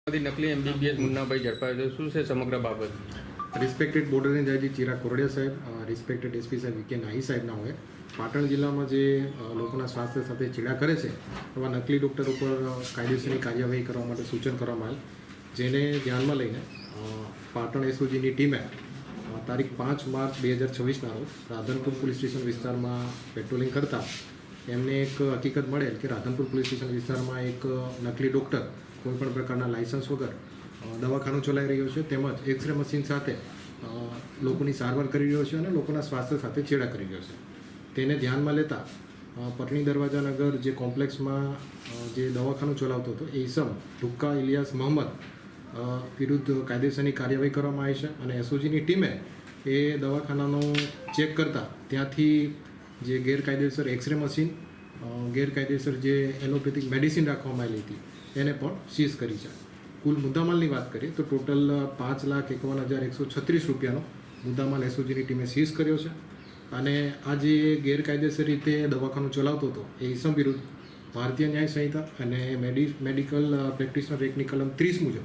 નકલી MBBS મુન્નાભાઈ ઝડપાયો છે. શું છે સમગ્ર બાબત? Respected border incharge Chirag Kordia સાહેબ, રિસ્પેક્ટેડ એસપી સાહેબ વીકે નાઈ સાહેબના હોય પાટણ જિલ્લામાં જે લોકોના સ્વાસ્થ્ય સાથે ચેડા કરે છે એવા નકલી ડૉક્ટર ઉપર કાયદેસરની કાર્યવાહી કરવા માટે સૂચન કરવામાં આવેલ, જેને ધ્યાનમાં લઈને પાટણ એસઓજીની ટીમે તારીખ 5 માર્ચ 2026ના રોજ રાધનપુર પોલીસ સ્ટેશન વિસ્તારમાં પેટ્રોલિંગ કરતા એમને એક હકીકત મળેલ કે રાધનપુર પોલીસ સ્ટેશન વિસ્તારમાં એક નકલી ડૉક્ટર કોઈપણ પ્રકારના લાયસન્સ વગર દવાખાનું ચલાવી રહ્યો છે, તેમજ એક્સરે મશીન સાથે લોકોની સારવાર કરી રહ્યો છે અને લોકોના સ્વાસ્થ્ય સાથે ચેડા કરી રહ્યો છે. તેને ધ્યાનમાં લેતા પટણી દરવાજા નગર જે કોમ્પ્લેક્સમાં જે દવાખાનું ચલાવતો હતો એ ઈસમ ઢુક્કા ઇલિયાસ મોહમ્મદ વિરુદ્ધ કાયદેસરની કાર્યવાહી કરવામાં આવી છે અને એસઓજીની ટીમે એ દવાખાનાનો ચેક કરતાં ત્યાંથી જે ગેરકાયદેસર એક્સરે મશીન, ગેરકાયદેસર જે એલોપેથિક મેડિસિન રાખવામાં આવેલી હતી એને પણ સીઝ કરી છે. કુલ મુદ્દામાલની વાત કરીએ તો ટોટલ 5,51,136 રૂપિયાનો મુદ્દામાલ એસઓજીની ટીમે સીઝ કર્યો છે અને આ જે ગેરકાયદેસર રીતે દવાખાનું ચલાવતો હતો એ ઈસમ વિરુદ્ધ ભારતીય ન્યાય સંહિતા અને મેડિકલ પ્રેક્ટિશનર એક્ટની કલમ 30 મુજબ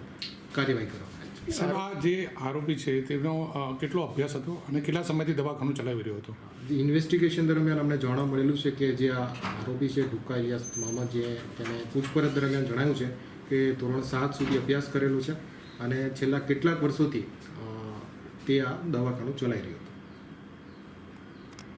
કાર્યવાહી કરવામાં આવી છે. સર, આ જે આરોપી છે તેનો કેટલો અભ્યાસ હતો અને કેટલા સમયથી દવાખાનું ચલાવી રહ્યો હતો? ઇન્વેસ્ટિગેશન દરમિયાન અમને જાણવા મળેલું છે કે જે આ આરોપી છે ઢુક્કા ઇલિયાસ મોહમ્મદ, જે તેને પૂછપરછ દરમિયાન જણાવ્યું છે કે ધોરણ 7 સુધી અભ્યાસ કરેલો છે અને છેલ્લા કેટલાક વર્ષોથી તે આ દવાખાનું ચલાવી રહ્યો છે.